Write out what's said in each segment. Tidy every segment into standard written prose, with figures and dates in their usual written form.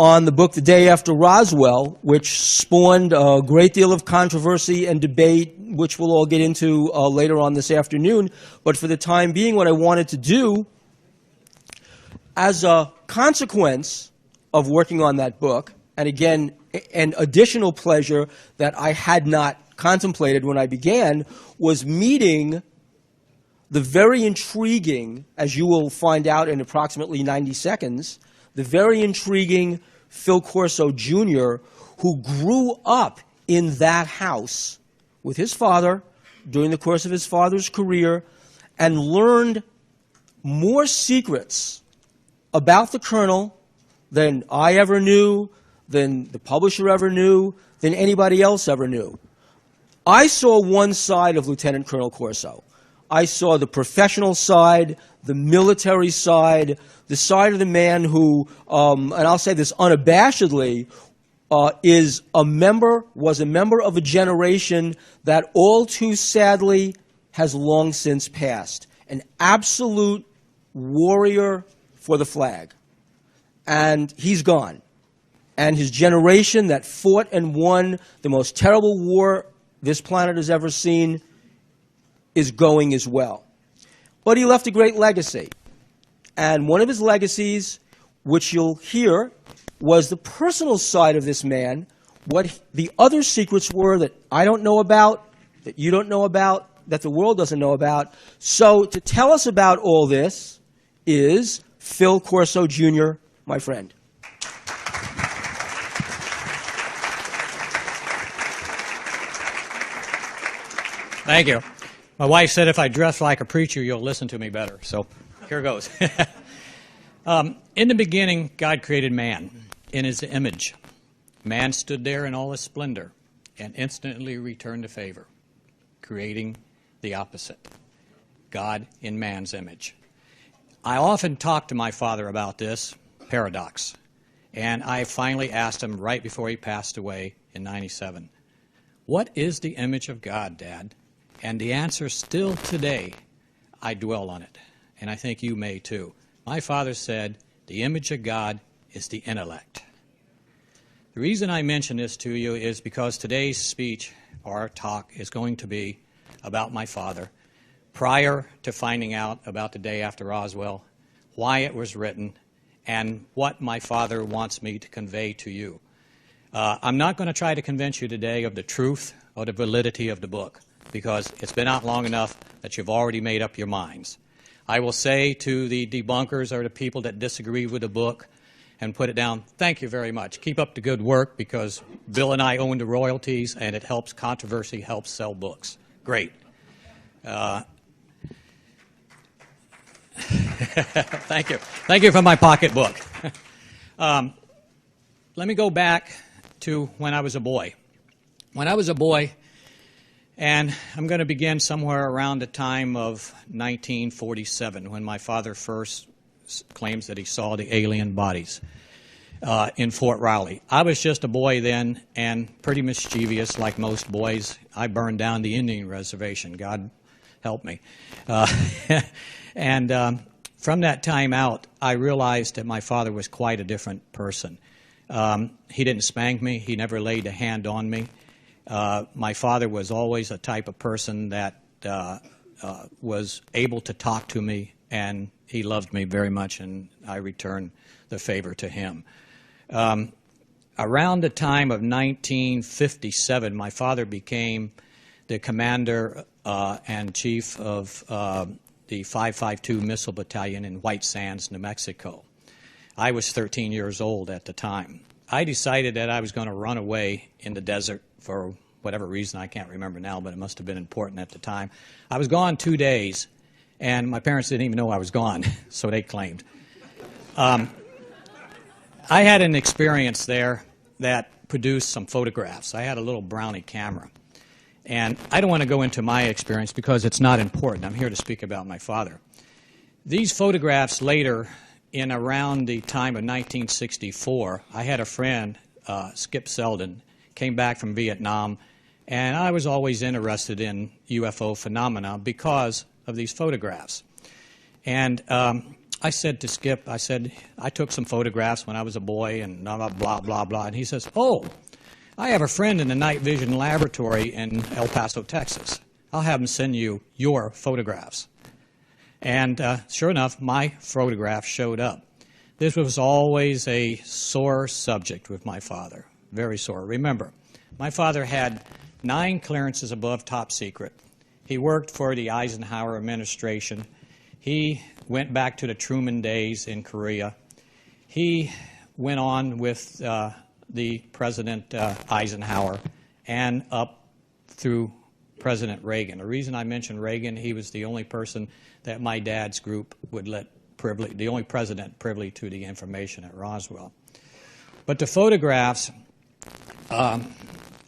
on the book The Day After Roswell, which spawned a great deal of controversy and debate, which we'll all get into later on this afternoon. But for the time being, what I wanted to do, as a consequence of working on that book, and again, an additional pleasure that I had not contemplated when I began, was meeting the very intriguing, as you will find out in approximately 90 seconds, the very intriguing Phil Corso Jr., who grew up in that house with his father during the course of his father's career and learned more secrets about the Colonel than I ever knew, than the publisher ever knew, than anybody else ever knew. I saw one side of Lieutenant Colonel Corso. I saw the professional side, the military side, the side of the man who, and I'll say this unabashedly, was a member of a generation that all too sadly has long since passed. An absolute warrior for the flag. And he's gone. And his generation that fought and won the most terrible war this planet has ever seen is going as well. But he left a great legacy. And one of his legacies, which you'll hear, was the personal side of this man, what the other secrets were that I don't know about, that you don't know about, that the world doesn't know about. So to tell us about all this is Phil Corso Jr., my friend. Thank you. My wife said if I dress like a preacher, you'll listen to me better. So here goes. In the beginning, God created man in his image. Man stood there in all his splendor and instantly returned the favor, creating the opposite, God in man's image. I often talk to my father about this paradox, and I finally asked him right before he passed away in '97, "What is the image of God, Dad?" And the answer still today, I dwell on it, and I think you may too. My father said, the image of God is the intellect. The reason I mention this to you is because today's speech, or talk, is going to be about my father, prior to finding out about the Day After Roswell, why it was written, and what my father wants me to convey to you. I'm not going to try to convince you today of the truth or the validity of the book, because it's been out long enough that you've already made up your minds. I will say to the debunkers or the people that disagree with the book and put it down, thank you very much. Keep up the good work, because Bill and I own the royalties, and it helps, controversy helps sell books. Great. Thank you. Thank you for my pocketbook. Let me go back to when I was a boy. When I was a boy, and I'm going to begin somewhere around the time of 1947, when my father first claims that he saw the alien bodies in Fort Riley. I was just a boy then, and pretty mischievous like most boys. I burned down the Indian reservation. God help me. And from that time out, I realized that my father was quite a different person. He didn't spank me. He never laid a hand on me. My father was always a type of person that was able to talk to me, and he loved me very much, and I returned the favor to him. Around the time of 1957, my father became the commander and chief of the 552 Missile Battalion in White Sands, New Mexico. I was 13 years old at the time. I decided that I was going to run away in the desert for whatever reason. I can't remember now, but it must have been important at the time. I was gone 2 days, and my parents didn't even know I was gone, so they claimed. I had an experience there that produced some photographs. I had a little Brownie camera. And I don't want to go into my experience because it's not important. I'm here to speak about my father. These photographs later, in around the time of 1964, I had a friend, Skip Selden, came back from Vietnam, and I was always interested in UFO phenomena because of these photographs. And I said to Skip, I said, I took some photographs when I was a boy and blah, blah, blah, blah. And he says, oh, I have a friend in the night vision laboratory in El Paso, Texas. I'll have him send you your photographs. And sure enough, my photograph showed up. This was always a sore subject with my father, very sore. Remember, my father had 9 clearances above top secret. He worked for the Eisenhower administration. He went back to the Truman days in Korea. He went on with the President Eisenhower and up through President Reagan. The reason I mention Reagan, he was the only person that my dad's group would let privy, the only president privy to the information at Roswell. But the photographs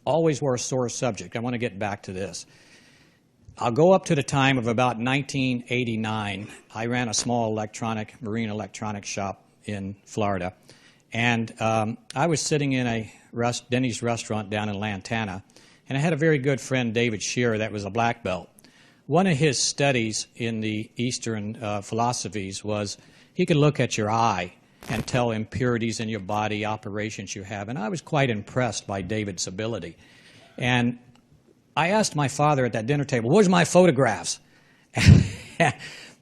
always were a sore subject. I want to get back to this. I'll go up to the time of about 1989. I ran a small marine electronics shop in Florida. And I was sitting in a Denny's restaurant down in Lantana. And I had a very good friend, David Shearer, that was a black belt. One of his studies in the Eastern philosophies was he could look at your eye and tell impurities in your body, operations you have. And I was quite impressed by David's ability. And I asked my father at that dinner table, where's my photographs?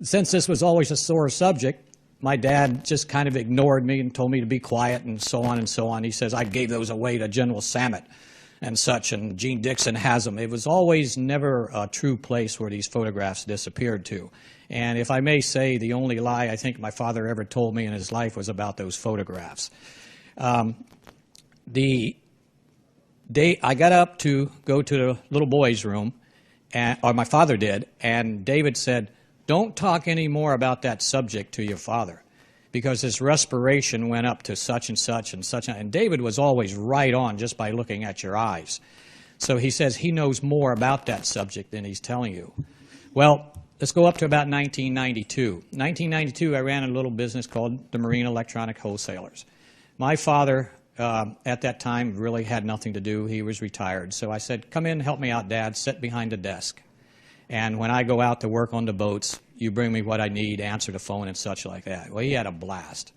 Since this was always a sore subject, my dad just kind of ignored me and told me to be quiet and so on and so on. He says, I gave those away to General Sammet and such, and Gene Dixon has them. It was always never a true place where these photographs disappeared to. And if I may say, the only lie I think my father ever told me in his life was about those photographs. The day I got up to go to the little boy's room, or my father did, and David said, don't talk any more about that subject to your father, because his respiration went up to such and such and such. And David was always right on just by looking at your eyes. So he says he knows more about that subject than he's telling you. Well, let's go up to about 1992. 1992, I ran a little business called the Marine Electronic Wholesalers. My father, at that time, really had nothing to do. He was retired. So I said, come in, help me out, Dad. Sit behind the desk. And when I go out to work on the boats, you bring me what I need, answer the phone and such like that. Well, he had a blast.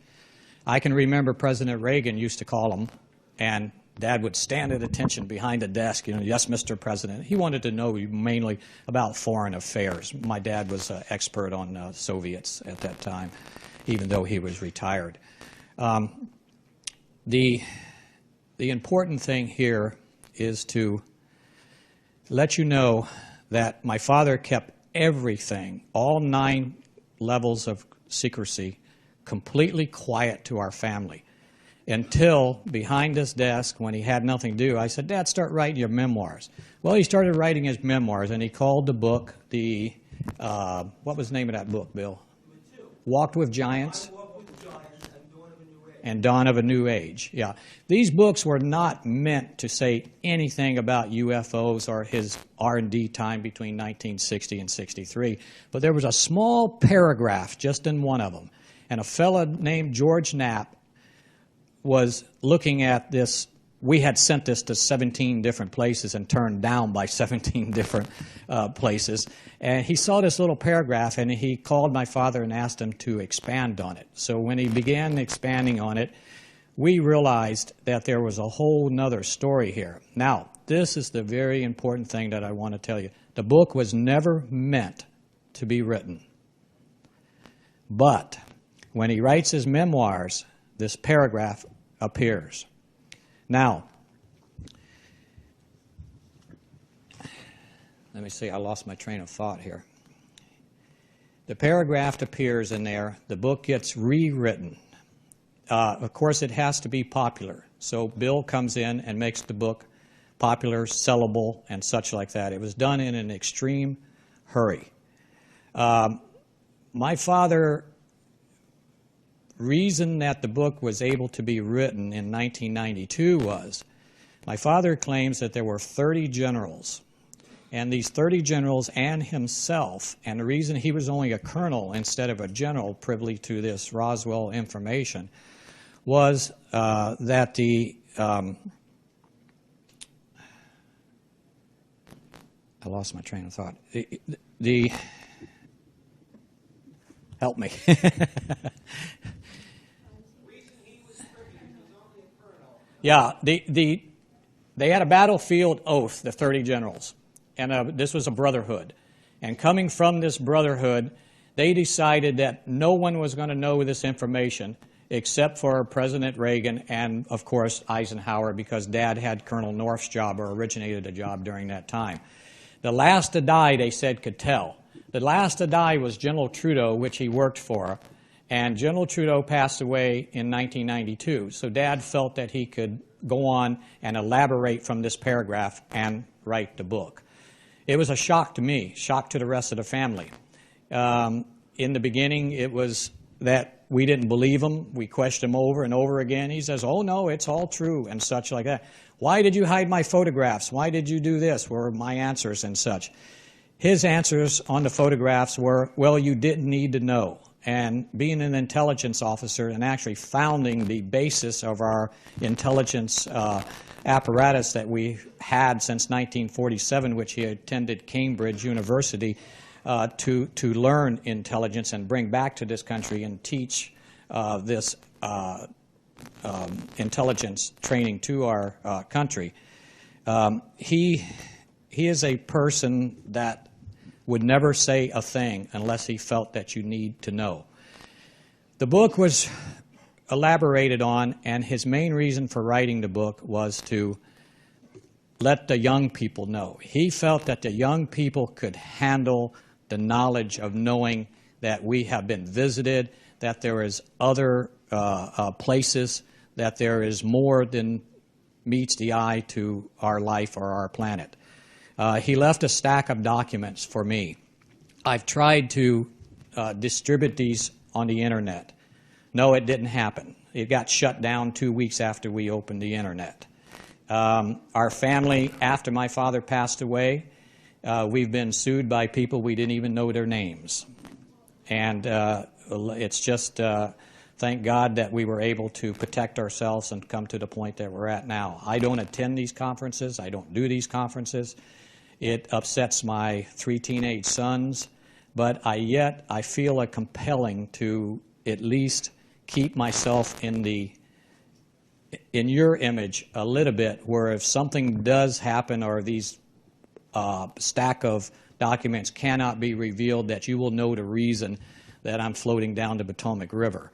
I can remember President Reagan used to call him, and Dad would stand at attention behind the desk, you know, yes, Mr. President. He wanted to know mainly about foreign affairs. My dad was an expert on Soviets at that time, even though he was retired. The important thing here is to let you know that my father kept everything, all 9 levels of secrecy, completely quiet to our family until behind his desk, when he had nothing to do, I said, Dad, start writing your memoirs. Well, he started writing his memoirs, and he called the book what was the name of that book, Bill? Walked with Giants. And Dawn of a New Age. Yeah. These books were not meant to say anything about UFOs or his R&D time between 1960 and 63, but there was a small paragraph just in one of them, and a fellow named George Knapp was looking at this. We had sent this to 17 different places and turned down by 17 different places. And he saw this little paragraph, and he called my father and asked him to expand on it. So when he began expanding on it, we realized that there was a whole nother story here. Now, this is the very important thing that I want to tell you. The book was never meant to be written. But when he writes his memoirs, this paragraph appears. Now, let me see, I lost my train of thought here. The paragraph appears in there. The book gets rewritten. Of course, it has to be popular. So Bill comes in and makes the book popular, sellable, and such like that. It was done in an extreme hurry. My father, reason that the book was able to be written in 1992 was, my father claims that there were 30 generals, and these 30 generals and himself, and the reason he was only a colonel instead of a general privy to this Roswell information was that I lost my train of thought. Help me. Yeah, they had a battlefield oath, the 30 generals, and this was a brotherhood. And coming from this brotherhood, they decided that no one was going to know this information except for President Reagan and, of course, Eisenhower, because Dad had Colonel North's job or originated a job during that time. The last to die, they said, could tell. The last to die was General Trudeau, which he worked for, and General Trudeau passed away in 1992. So Dad felt that he could go on and elaborate from this paragraph and write the book. It was a shock to me, shock to the rest of the family. In the beginning, it was that we didn't believe him. We questioned him over and over again. He says, oh, no, it's all true, and such like that. Why did you hide my photographs? Why did you do this? Were my answers and such. His answers on the photographs were, well, you didn't need to know. And being an intelligence officer and actually founding the basis of our intelligence apparatus that we had since 1947, which he attended Cambridge University to learn intelligence and bring back to this country and teach this intelligence training to our country. He is a person that would never say a thing unless he felt that you need to know. The book was elaborated on, and his main reason for writing the book was to let the young people know. He felt that the young people could handle the knowledge of knowing that we have been visited, that there is other places, that there is more than meets the eye to our life or our planet. He left a stack of documents for me. I've tried to distribute these on the internet. No, it didn't happen. It got shut down 2 weeks after we opened the internet. Our family, after my father passed away, we've been sued by people we didn't even know their names. And it's just, thank God that we were able to protect ourselves and come to the point that we're at now. I don't attend these conferences. I don't do these conferences. It upsets my 3 teenage sons, but yet I feel a compelling to at least keep myself in your image a little bit, where if something does happen or these stack of documents cannot be revealed, that you will know the reason that I'm floating down the Potomac River.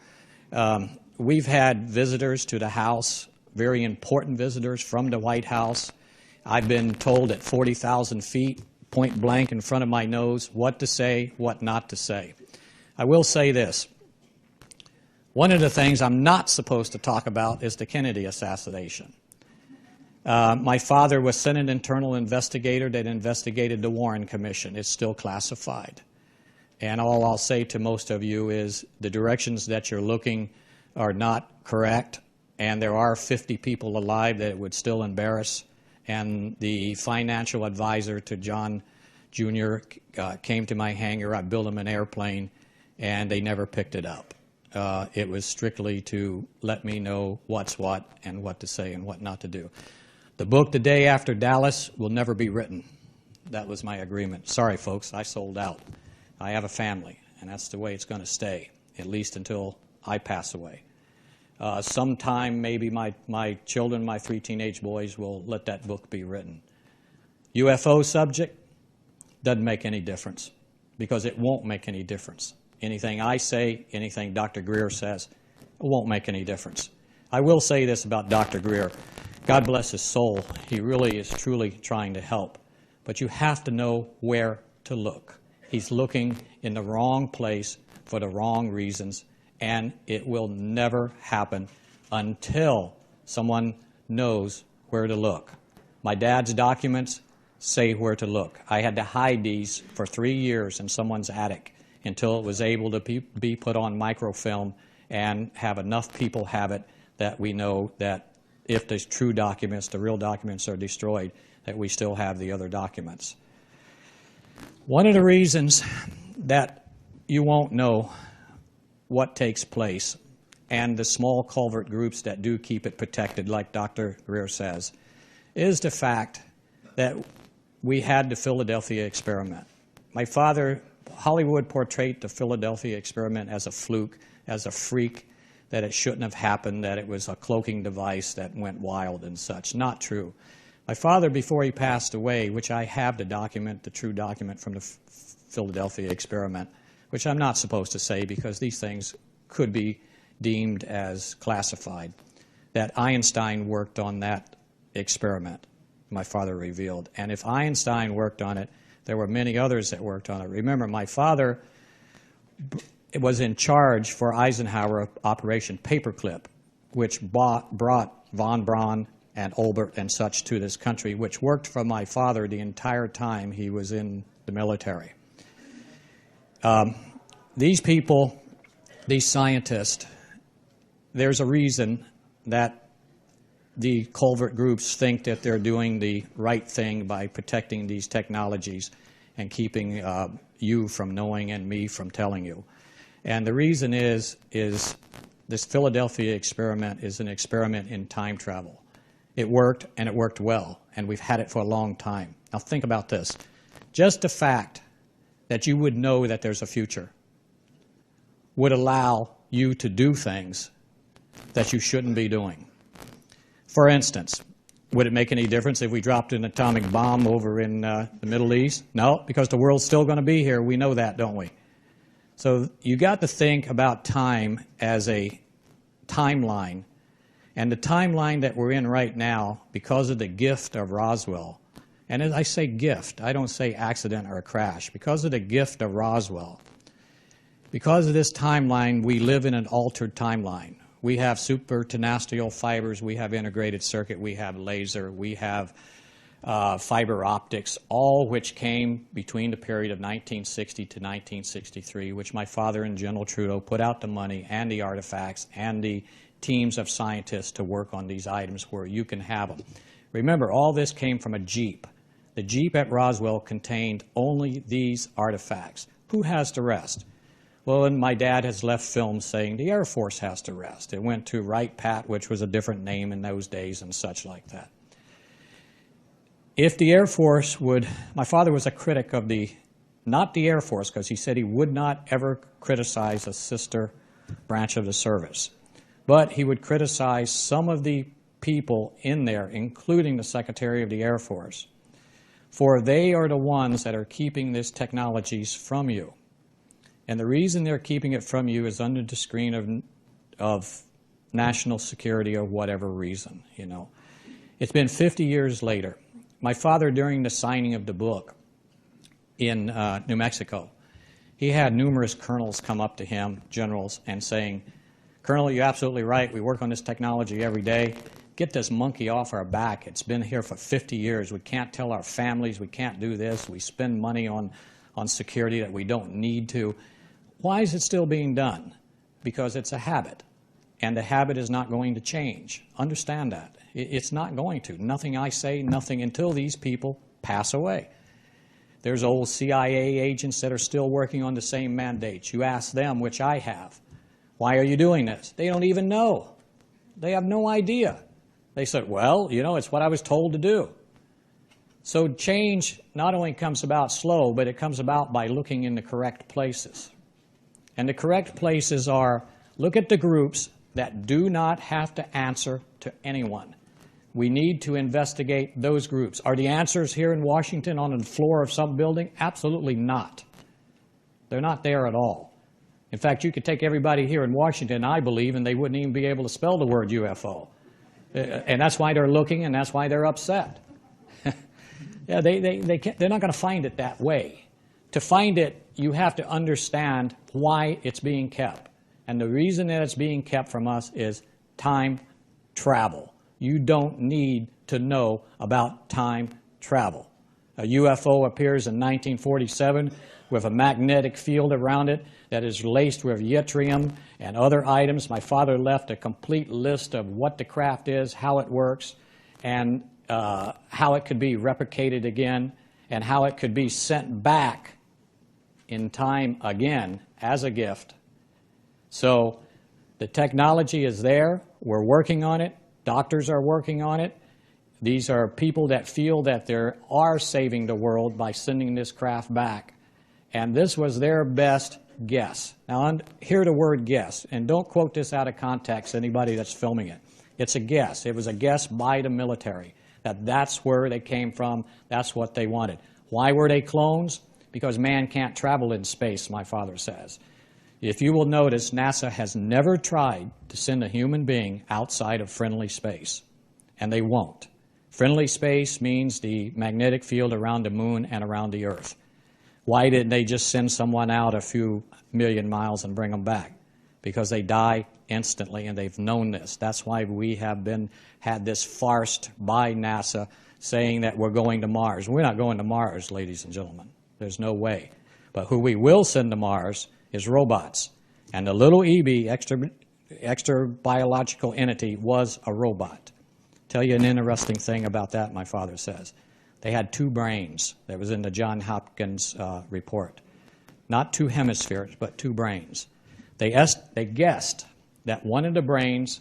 We've had visitors to the house, very important visitors from the White House. I've been told at 40,000 feet, point blank in front of my nose, what to say, what not to say. I will say this. One of the things I'm not supposed to talk about is the Kennedy assassination. My father was Senate internal investigator that investigated the Warren Commission. It's still classified. And all I'll say to most of you is the directions that you're looking are not correct, and there are 50 people alive that it would still embarrass. And the financial advisor to John Jr. Came to my hangar. I built him an airplane, and they never picked it up. It was strictly to let me know what's what and what to say and what not to do. The book, The Day After Dallas, will never be written. That was my agreement. Sorry, folks, I sold out. I have a family, and that's the way it's going to stay, at least until I pass away. Sometime, maybe my children, my 3 teenage boys, will let that book be written. UFO subject doesn't make any difference, because it won't make any difference. Anything I say, anything Dr. Greer says, it won't make any difference. I will say this about Dr. Greer. God bless his soul. He really is truly trying to help. But you have to know where to look. He's looking in the wrong place for the wrong reasons, and it will never happen until someone knows where to look. My dad's documents say where to look. I had to hide these for 3 years in someone's attic until it was able to be put on microfilm and have enough people have it that we know that if the true documents, the real documents are destroyed, that we still have the other documents. One of the reasons that you won't know what takes place, and the small culvert groups that do keep it protected, like Dr. Greer says, is the fact that we had the Philadelphia experiment. My father Hollywood portrayed the Philadelphia experiment as a fluke, as a freak, that it shouldn't have happened, that it was a cloaking device that went wild and such. Not true. My father, before he passed away, which I have the document, the true document from the Philadelphia experiment, which I'm not supposed to say because these things could be deemed as classified, that Einstein worked on that experiment, my father revealed. And if Einstein worked on it, there were many others that worked on it. Remember, my father was in charge for Eisenhower Operation Paperclip, which brought von Braun and Olbert and such to this country, which worked for my father the entire time he was in the military. These people, these scientists, there's a reason that the covert groups think that they're doing the right thing by protecting these technologies and keeping you from knowing and me from telling you. And the reason is this Philadelphia experiment is an experiment in time travel. It worked, and it worked well, and we've had it for a long time. Now think about this. Just the fact that you would know that there's a future would allow you to do things that you shouldn't be doing. For instance, would it make any difference if we dropped an atomic bomb over in the Middle East? No, because the world's still going to be here. We know that, don't we? So you got to think about time as a timeline. And the timeline that we're in right now, because of the gift of Roswell, and as I say gift, I don't say accident or a crash, because of the gift of Roswell, because of this timeline, we live in an altered timeline. We have supertenestial fibers, we have integrated circuit, we have laser, we have fiber optics, all which came between the period of 1960 to 1963, which my father and General Trudeau put out the money and the artifacts and the teams of scientists to work on these items where you can have them. Remember, all this came from a Jeep. The Jeep at Roswell contained only these artifacts. Who has the rest? Well, and my dad has left films saying the Air Force has the rest. It went to Wright Pat, which was a different name in those days and such like that. If the Air Force would, my father was a critic of not the Air Force, because he said he would not ever criticize a sister branch of the service. But he would criticize some of the people in there, including the Secretary of the Air Force, for they are the ones that are keeping these technologies from you. And the reason they're keeping it from you is under the screen of national security or whatever reason, you know. It's been 50 years later. My father, during the signing of the book in New Mexico, he had numerous colonels come up to him, generals, and saying, "Colonel, you're absolutely right. We work on this technology every day. Get this monkey off our back. It's been here for 50 years. We can't tell our families. We can't do this. We spend money on security that we don't need to." Why is it still being done? Because it's a habit, and the habit is not going to change. Understand that. It's not going to. Nothing I say, nothing until these people pass away. There's old CIA agents that are still working on the same mandates. You ask them, which I have, "Why are you doing this?" They don't even know. They have no idea. They said, "Well, you know, it's what I was told to do." So change not only comes about slow, but it comes about by looking in the correct places. And the correct places are, look at the groups that do not have to answer to anyone. We need to investigate those groups. Are the answers here in Washington on the floor of some building? Absolutely not. They're not there at all. In fact, you could take everybody here in Washington, I believe, and they wouldn't even be able to spell the word UFO. And that's why they're looking, and that's why they're upset. Yeah, they're not going to find it that way. To find it, you have to understand why it's being kept. And the reason that it's being kept from us is time travel. You don't need to know about time travel. A UFO appears in 1947 with a magnetic field around it that is laced with yttrium and other items. My father left a complete list of what the craft is, how it works, and how it could be replicated again, and how it could be sent back in time again as a gift. So the technology is there. We're working on it. Doctors are working on it. These are people that feel that they are saving the world by sending this craft back. And this was their best guess. Now, hear the word guess, and don't quote this out of context, anybody that's filming it. It's a guess. It was a guess by the military that that's where they came from, that's what they wanted. Why were they clones? Because man can't travel in space, my father says. If you will notice, NASA has never tried to send a human being outside of friendly space, and they won't. Friendly space means the magnetic field around the moon and around the Earth. Why didn't they just send someone out a few million miles and bring them back? Because they die instantly, and they've known this. That's why we have had this farce by NASA saying that we're going to Mars. We're not going to Mars, ladies and gentlemen. There's no way. But who we will send to Mars is robots. And the little EB, extra biological entity, was a robot. Tell you an interesting thing about that, my father says. They had 2 brains. That was in the Johns Hopkins report. Not 2 hemispheres, but 2 brains. They guessed that one of the brains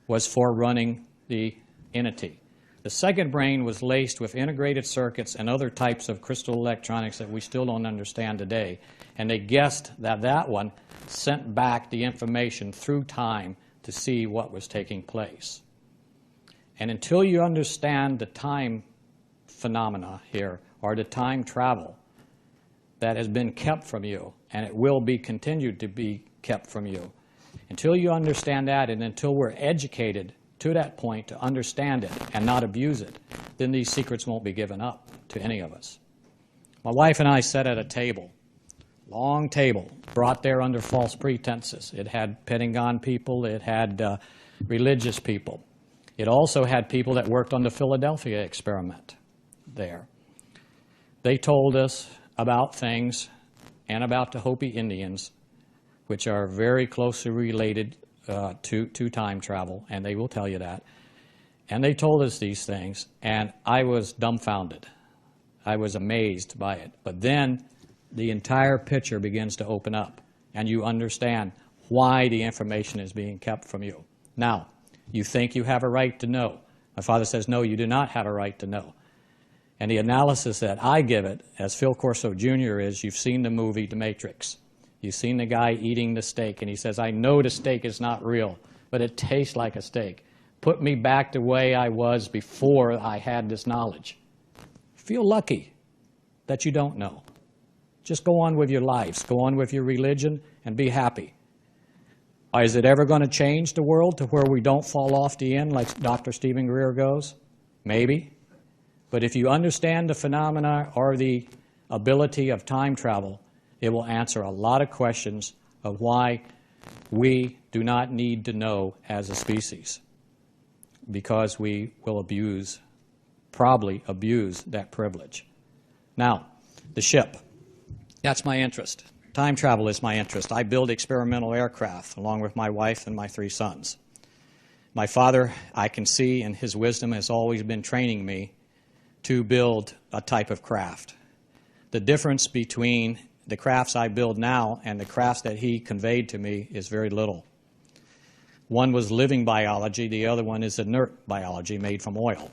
was for running the entity. The second brain was laced with integrated circuits and other types of crystal electronics that we still don't understand today. And they guessed that that one sent back the information through time to see what was taking place. And until you understand the time phenomena here, or the time travel that has been kept from you, and it will be continued to be kept from you, until you understand that, and until we're educated to that point to understand it and not abuse it, then these secrets won't be given up to any of us. My wife and I sat at a table, long table, brought there under false pretenses. It had Pentagon people, it had religious people. It also had people that worked on the Philadelphia experiment there. They told us about things and about the Hopi Indians, which are very closely related to time travel, and they will tell you that. And they told us these things, and I was dumbfounded. I was amazed by it. But then the entire picture begins to open up, and you understand why the information is being kept from you. Now, you think you have a right to know. My father says, no, you do not have a right to know. And the analysis that I give it, as Phil Corso Jr. is, you've seen the movie The Matrix. You've seen the guy eating the steak, and he says, I know the steak is not real, but it tastes like a steak. Put me back the way I was before I had this knowledge. Feel lucky that you don't know. Just go on with your lives. Go on with your religion and be happy. Is it ever going to change the world to where we don't fall off the end like Dr. Stephen Greer goes? Maybe. But if you understand the phenomena or the ability of time travel, it will answer a lot of questions of why we do not need to know as a species, because we will probably abuse that privilege. Now, the ship. That's my interest. Time travel is my interest. I build experimental aircraft along with my wife and my 3 sons. My father, I can see, in his wisdom, has always been training me to build a type of craft. The difference between the crafts I build now and the crafts that he conveyed to me is very little. One was living biology, the other one is inert biology made from oil,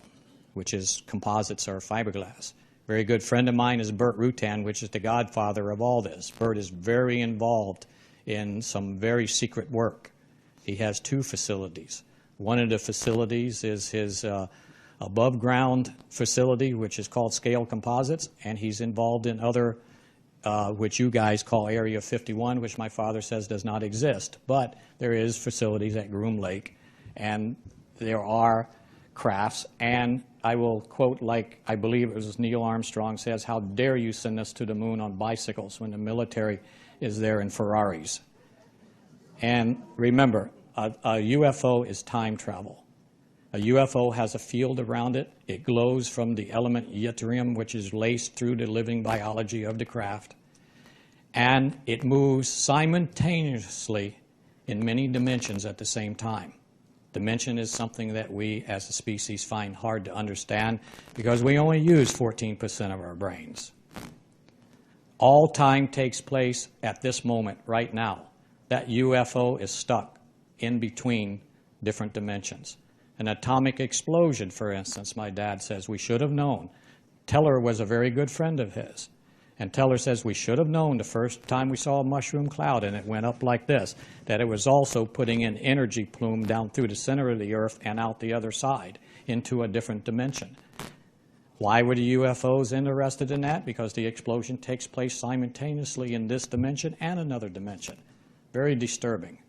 which is composites or fiberglass. A very good friend of mine is Bert Rutan, which is the godfather of all this. Bert is very involved in some very secret work. He has 2 facilities. One of the facilities is his above-ground facility, which is called Scale Composites, and he's involved in other, which you guys call Area 51, which my father says does not exist. But there is facilities at Groom Lake, and there are crafts, and I will quote, like I believe it was Neil Armstrong says, how dare you send us to the moon on bicycles when the military is there in Ferraris. And remember, a UFO is time travel. A UFO has a field around it. It glows from the element yttrium, which is laced through the living biology of the craft. And it moves simultaneously in many dimensions at the same time. Dimension is something that we as a species find hard to understand because we only use 14% of our brains. All time takes place at this moment, right now. That UFO is stuck in between different dimensions. An atomic explosion, for instance, my dad says we should have known. Teller was a very good friend of his. And Teller says we should have known the first time we saw a mushroom cloud and it went up like this, that it was also putting an energy plume down through the center of the Earth and out the other side into a different dimension. Why were the UFOs interested in that? Because the explosion takes place simultaneously in this dimension and another dimension. Very disturbing.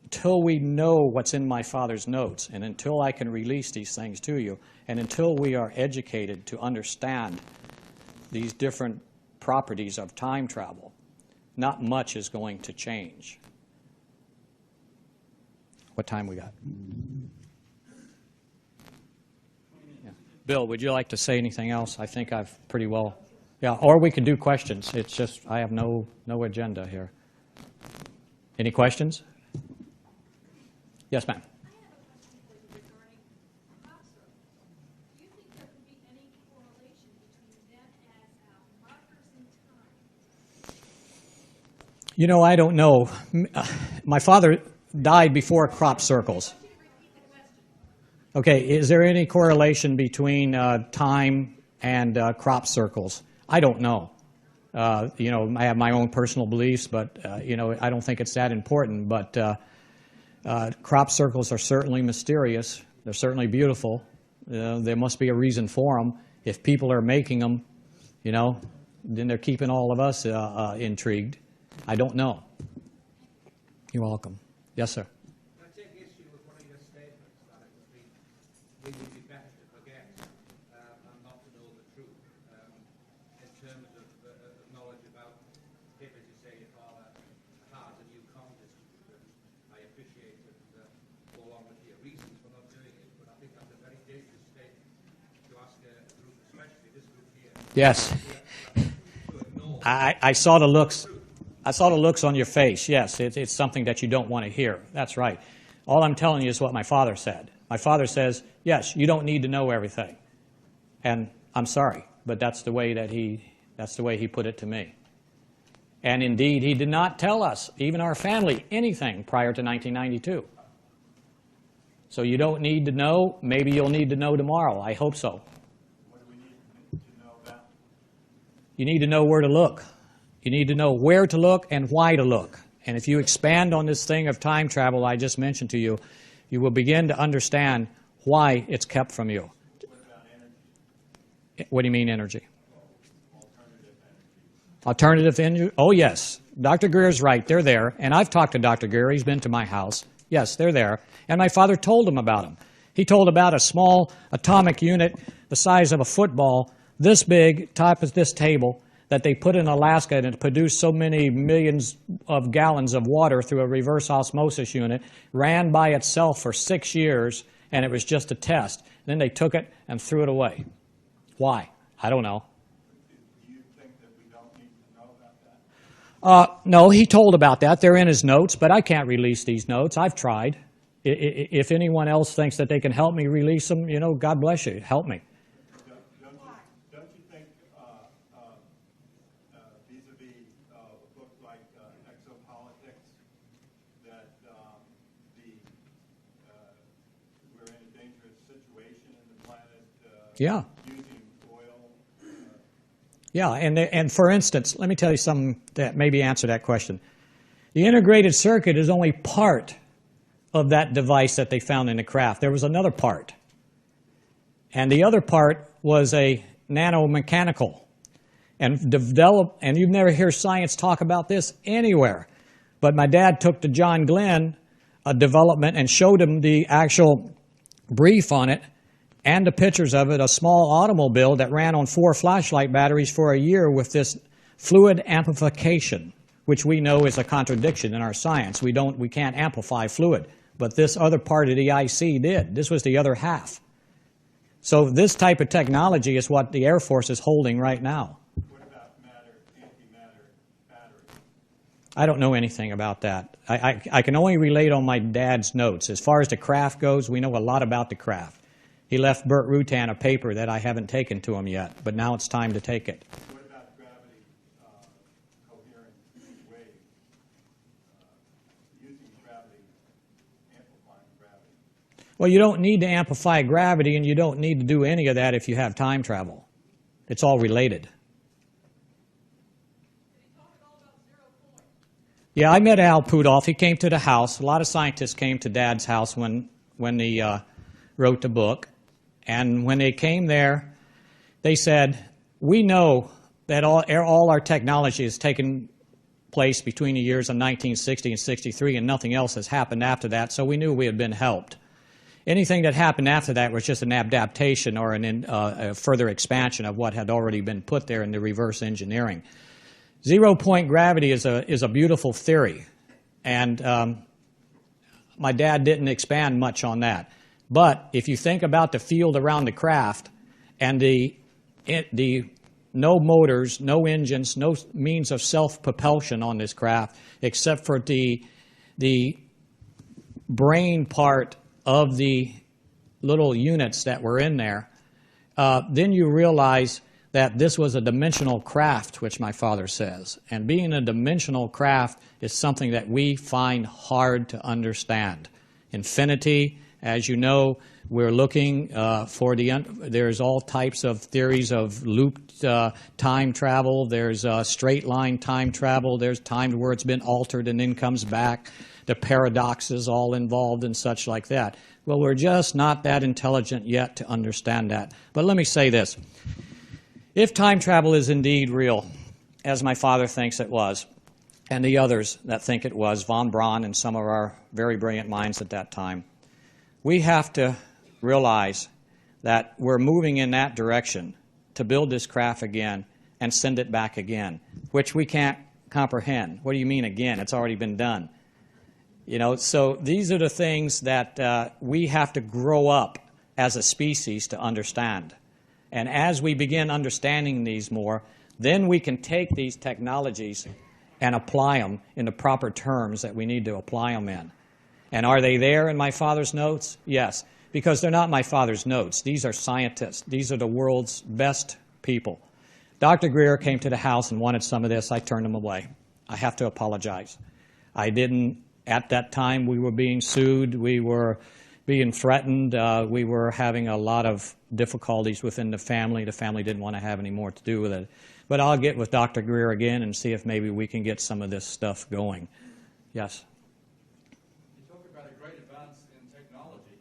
Until we know what's in my Father's notes, and until I can release these things to you, and until we are educated to understand these different properties of time travel, not much is going to change. What time we got? Yeah. Bill, would you like to say anything else? I think I've pretty well... Yeah, or we can do questions. It's just I have no agenda here. Any questions? Yes, ma'am. You know, I don't know. My father died before crop circles. Okay, is there any correlation between time and crop circles? I don't know. You know, I have my own personal beliefs, but, you know, I don't think it's that important. But crop circles are certainly mysterious. They're certainly beautiful. There must be a reason for them. If people are making them, you know, then they're keeping all of us intrigued. I don't know. You're welcome. Yes, sir. I take issue with one of your statements that it would be better to forget and not to know the truth in terms of knowledge about, if, as you say, your father had and you can't dispute it. I appreciate it and go along with your reasons for not doing it, but I think that's a very dangerous statement to ask a group, especially this group here. Yes. I saw the looks. I saw the looks on your face. Yes, it's something that you don't want to hear. That's right. All I'm telling you is what my father said. My father says, yes, you don't need to know everything. And I'm sorry, but that's the way that that's the way he put it to me. And indeed, he did not tell us, even our family, anything prior to 1992. So you don't need to know. Maybe you'll need to know tomorrow. I hope so. What do we need to know about? You need to know where to look. You need to know where to look and why to look. And if you expand on this thing of time travel I just mentioned to you, you will begin to understand why it's kept from you. What about energy? What do you mean energy? Alternative energy. Alternative energy? Oh, yes. Dr. Greer's right. They're there. And I've talked to Dr. Greer. He's been to my house. Yes, they're there. And my father told him about them. He told about a small atomic unit the size of a football, this big, type of this table, that they put in Alaska and it produced so many millions of gallons of water through a reverse osmosis unit, ran by itself for 6 years, and it was just a test. Then they took it and threw it away. Why? I don't know. Do you think that we don't need to know about that? No, he told about that. They're in his notes, but I can't release these notes. I've tried. If anyone else thinks that they can help me release them, you know, God bless you. Help me. Don't you think vis-a-vis a book like Exopolitics that we're in a dangerous situation in the planet Yeah. using oil? Yeah, and for instance, let me tell you something that maybe answer that question. The integrated circuit is only part of that device that they found in the craft. There was another part. And the other part was a nanomechanical. And you never hear science talk about this anywhere. But my dad took to John Glenn a development and showed him the actual brief on it and the pictures of it, a small automobile that ran on 4 flashlight batteries for a year with this fluid amplification, which we know is a contradiction in our science. We can't amplify fluid. But this other part of the IC did. This was the other half. So this type of technology is what the Air Force is holding right now. What about antimatter batteries? I don't know anything about that. I can only relate on my dad's notes. As far as the craft goes, we know a lot about the craft. He left Burt Rutan a paper that I haven't taken to him yet, but now it's time to take it. What about gravity coherent waves? Using gravity, amplifying gravity. Well, you don't need to amplify gravity, and you don't need to do any of that if you have time travel. It's all related. Yeah, I met Al Pudolph. He came to the house. A lot of scientists came to Dad's house when he wrote the book. And when they came there, they said, we know that all our technology has taken place between the years of 1960 and 63, and nothing else has happened after that, so we knew we had been helped. Anything that happened after that was just an adaptation or a further expansion of what had already been put there in the reverse engineering. Zero-point gravity is a beautiful theory, and my dad didn't expand much on that. But if you think about the field around the craft and the no motors, no engines, no means of self-propulsion on this craft except for the brain part of the little units that were in there, then you realize that this was a dimensional craft, which my father says. And being a dimensional craft is something that we find hard to understand. Infinity, as you know, we're looking there's all types of theories of looped time travel. There's straight line time travel. There's times where it's been altered and then comes back. The paradoxes all involved and such like that. Well, we're just not that intelligent yet to understand that. But let me say this. If time travel is indeed real, as my father thinks it was, and the others that think it was, von Braun and some of our very brilliant minds at that time, we have to realize that we're moving in that direction to build this craft again and send it back again, which we can't comprehend. What do you mean again? It's already been done. You know, so these are the things that we have to grow up as a species to understand. And as we begin understanding these more, then we can take these technologies and apply them in the proper terms that we need to apply them in. And are they there in my father's notes? Yes, because they're not my father's notes. These are scientists. These are the world's best people. Dr. Greer came to the house and wanted some of this. I turned him away. I have to apologize. I didn't, at that time, we were being sued. We were being threatened. We were having a lot of difficulties within the family. The family didn't want to have any more to do with it. But I'll get with Dr. Greer again and see if maybe we can get some of this stuff going. Yes? You talk about a great advance in technology,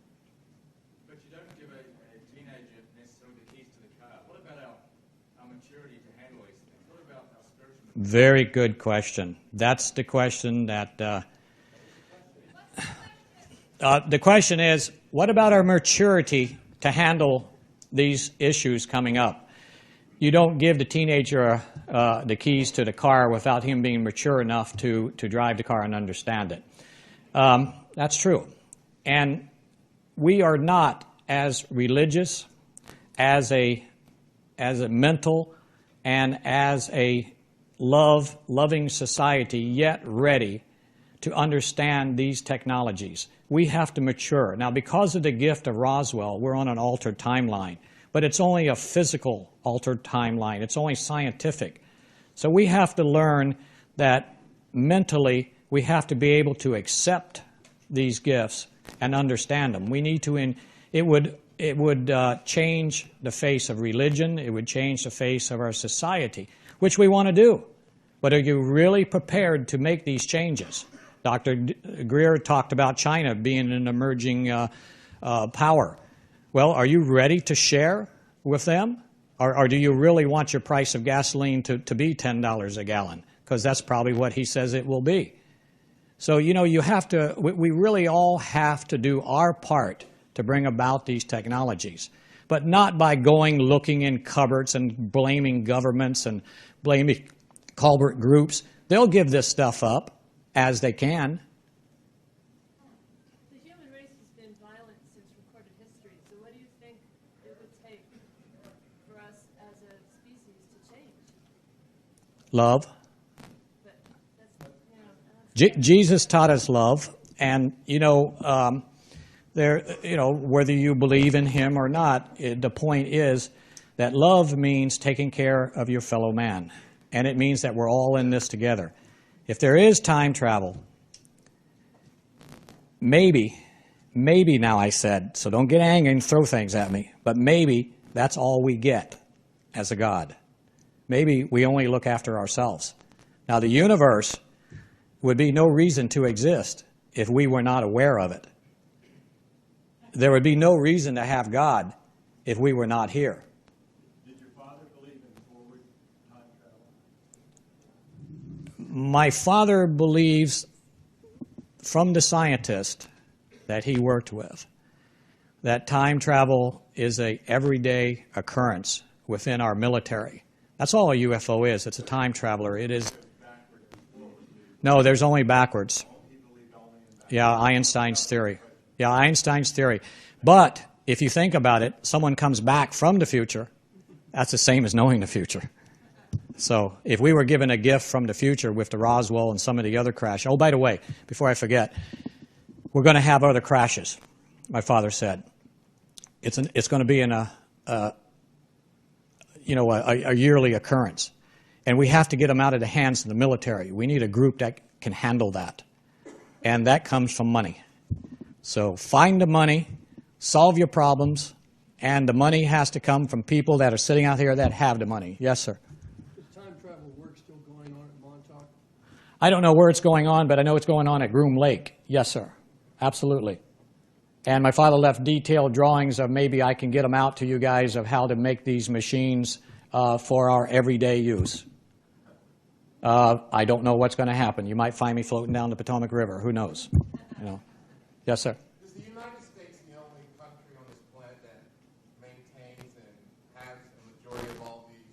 but you don't give a teenager necessarily the keys to the car. What about our maturity to handle these things? What about our spiritual maturity? Very good question. That's the question that... the question is, what about our maturity to handle these issues coming up? You don't give the teenager the keys to the car without him being mature enough to drive the car and understand it. That's true. And we are not as religious, as a mental, and as a loving society yet ready to understand these technologies. We have to mature. Now, because of the gift of Roswell, we're on an altered timeline, but it's only a physical altered timeline. It's only scientific. So we have to learn that mentally we have to be able to accept these gifts and understand them. We need to, it would change the face of religion. It would change the face of our society, which we want to do. But are you really prepared to make these changes? Dr. Greer talked about China being an emerging power. Well, are you ready to share with them? Or do you really want your price of gasoline to be $10 a gallon? Because that's probably what he says it will be. So, you know, you have to, we really all have to do our part to bring about these technologies. But not by going looking in cupboards and blaming governments and blaming culprit groups. They'll give this stuff up as they can. The human race has been violent since recorded history, so what do you think it would take for us as a species to change? Love. But that's, Jesus taught us love, and whether you believe in him or not, the point is that love means taking care of your fellow man, and it means that we're all in this together. If there is time travel, maybe now I said, so don't get angry and throw things at me, but maybe that's all we get as a God. Maybe we only look after ourselves. Now the universe would be no reason to exist if we were not aware of it. There would be no reason to have God if we were not here. Did your father believe in forward time travel? My father believes, from the scientist that he worked with, that time travel is a everyday occurrence within our military. That's all a UFO is. It's a time traveler. It is. No, there's only backwards. Yeah, Einstein's theory. Yeah, Einstein's theory. But if you think about it, someone comes back from the future, that's the same as knowing the future. So if we were given a gift from the future with the Roswell and some of the other crashes. Oh, by the way, before I forget, we're going to have other crashes, my father said. It's going to be in a yearly occurrence. And we have to get them out of the hands of the military. We need a group that can handle that. And that comes from money. So find the money, solve your problems, and the money has to come from people that are sitting out here that have the money. Yes, sir. Is time travel work still going on at Montauk? I don't know where it's going on, but I know it's going on at Groom Lake. Yes, sir. Absolutely. And my father left detailed drawings of, maybe I can get them out to you guys, of how to make these machines for our everyday use. I don't know what's going to happen. You might find me floating down the Potomac River. Who knows? You know. Yes, sir. Is the United States the only country on this planet that maintains and has a majority of all these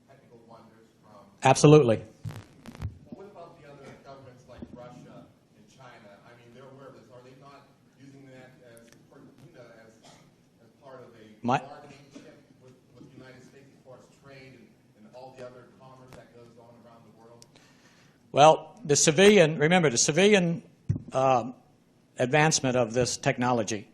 technical wonders from? Absolutely. Well, what about the other governments like Russia and China? I mean, they're aware of this. Are they not using that as part of a bargaining chip with the United States as far as trade and all the other commerce that goes on around the world? Well, the civilian advancement of this technology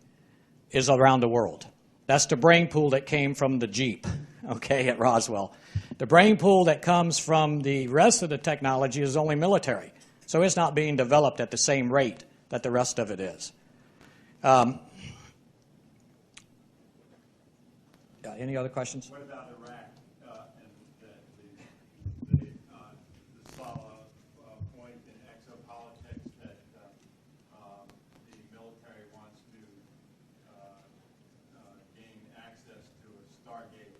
is around the world. That's the brain pool that came from the Jeep, okay, at Roswell. The brain pool that comes from the rest of the technology is only military. So it's not being developed at the same rate that the rest of it is. Any other questions? What about Iraq and the solid point in exopolitics that the military wants to gain access to a Stargate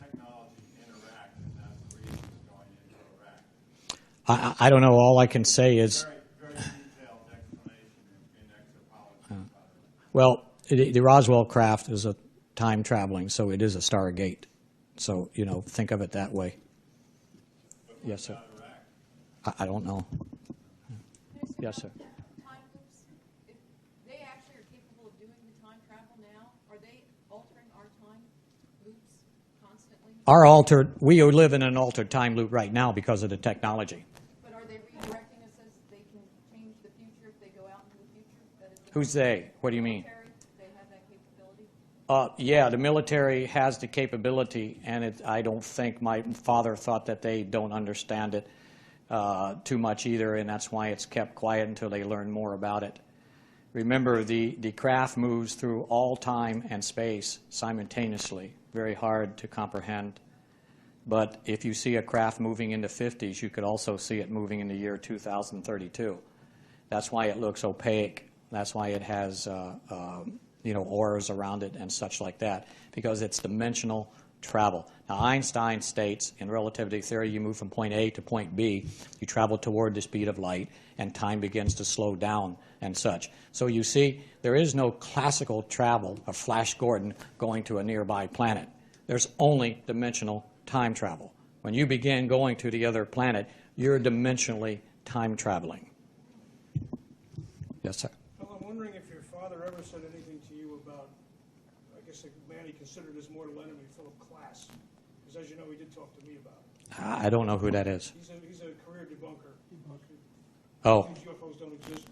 technology in Iraq, and that's the reason it's going into Iraq? I don't know. All I can say is, Very detailed explanation in exopolitics. well, the Roswell craft is a time traveling, so it is a Stargate. So, think of it that way. Yes, sir. I don't know. Yes, sir. Time loops, if they actually are capable of doing the time travel now, are they altering our time loops constantly? We live in an altered time loop right now because of the technology. But are they redirecting us as they can change the future if they go out into the future? That is Who's they? What do you mean? military, they have that capability? Yeah, the military has the capability, and I don't think my father thought that they don't understand it too much either, and that's why it's kept quiet until they learn more about it. Remember, the craft moves through all time and space simultaneously, very hard to comprehend. But if you see a craft moving in the 50s, you could also see it moving in the year 2032. That's why it looks opaque. That's why it has auras around it and such like that, because it's dimensional travel. Now, Einstein states in relativity theory, you move from point A to point B, you travel toward the speed of light, and time begins to slow down and such. So you see, there is no classical travel of Flash Gordon going to a nearby planet. There's only dimensional time travel. When you begin going to the other planet, you're dimensionally time traveling. Yes, sir. Well, I'm wondering if your father ever said anything to you about, I guess, a man he considered his mortal enemy, Philip Klass. Because as you know, he did talk to me about it. I don't know who that is. He's a career debunker. Oh. These UFOs don't exist.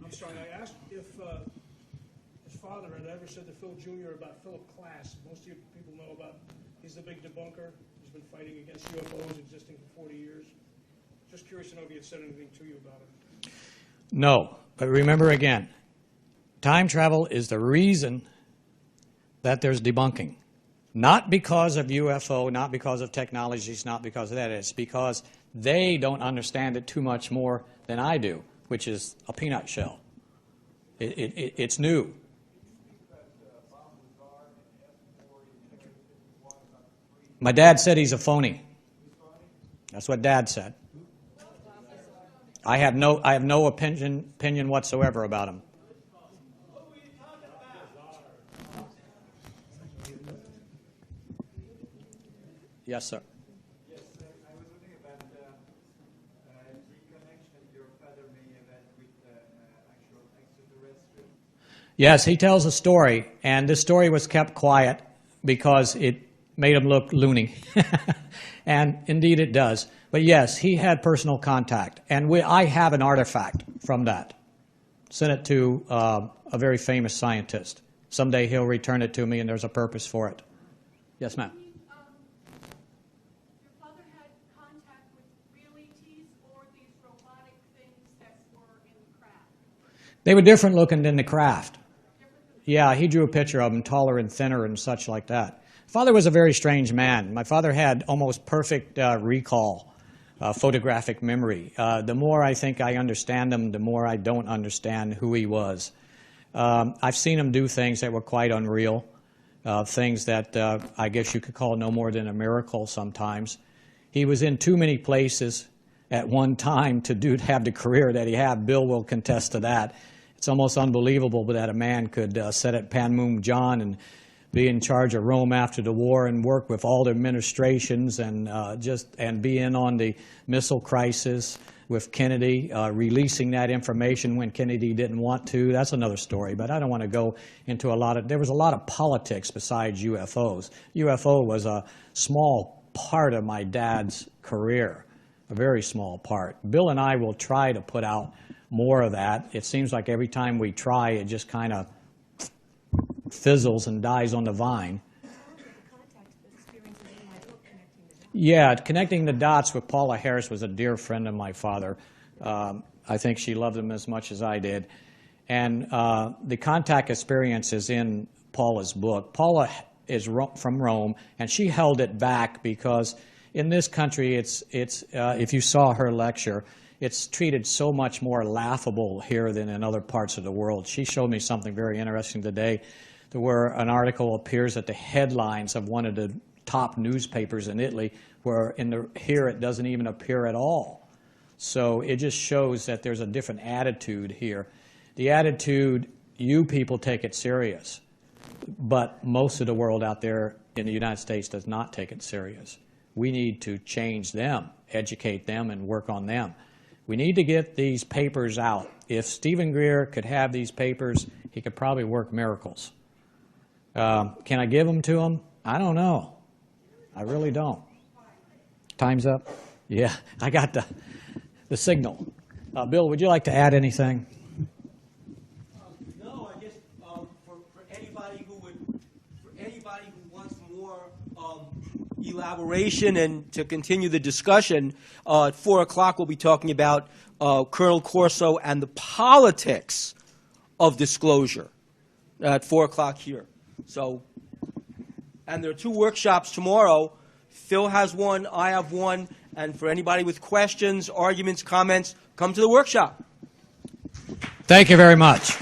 I'm sorry, I asked if his father had ever said to Phil Jr. about Philip Klass. Most of you people know about, he's the big debunker. He's been fighting against UFOs existing for 40 years. Just curious to know if he had said anything to you about it. No, but remember again, time travel is the reason that there's debunking. Not because of UFO, not because of technologies, not because of that. It's because they don't understand it too much more than I do, which is a peanut shell. It's new. My dad said he's a phony. That's what Dad said. I have no opinion whatsoever about him. Yes, sir. Yes, I was wondering about the reconnection your father may have had with actual extraterrestrials. Yes, he tells a story, and this story was kept quiet because it made him look loony. And indeed it does. But yes, he had personal contact, and I have an artifact from that. Sent it to a very famous scientist. Someday he'll return it to me, and there's a purpose for it. Yes, ma'am. Your father had contact with real ETs or these robotic things that were in the craft? They were different looking than the craft. Yeah, he drew a picture of them, taller and thinner and such like that. Father was a very strange man. My father had almost perfect recall, photographic memory. The more I think I understand him, the more I don't understand who he was. I've seen him do things that were quite unreal, things that I guess you could call no more than a miracle sometimes. He was in too many places at one time to have the career that he had. Bill will contest to that. It's almost unbelievable that a man could sit at Panmunjom and be in charge of Rome after the war and work with all the administrations and be in on the missile crisis with Kennedy, releasing that information when Kennedy didn't want to. That's another story, but I don't want to go into there was a lot of politics besides UFOs. UFO was a small part of my dad's career, a very small part. Bill and I will try to put out more of that. It seems like every time we try, it just kind of fizzles and dies on the vine. Yeah, connecting the dots with Paula Harris was a dear friend of my father. I think she loved him as much as I did. And the contact experience is in Paula's book. Paula is from Rome, and she held it back because in this country, if you saw her lecture, it's treated so much more laughable here than in other parts of the world. She showed me something very interesting today, where an article appears at the headlines of one of the top newspapers in Italy, where here it doesn't even appear at all. So it just shows that there's a different attitude here. The attitude, you people take it serious, but most of the world out there in the United States does not take it serious. We need to change them, educate them, and work on them. We need to get these papers out. If Stephen Greer could have these papers, he could probably work miracles. Can I give them to him? I don't know. I really don't. Time's up? Yeah, I got the signal. Bill, would you like to add anything? No, I guess for anybody who wants more elaboration and to continue the discussion, at 4 o'clock we'll be talking about Colonel Corso and the politics of disclosure at 4 o'clock here. So, and there are 2 workshops tomorrow. Phil has one, I have one, and for anybody with questions, arguments, comments, come to the workshop. Thank you very much.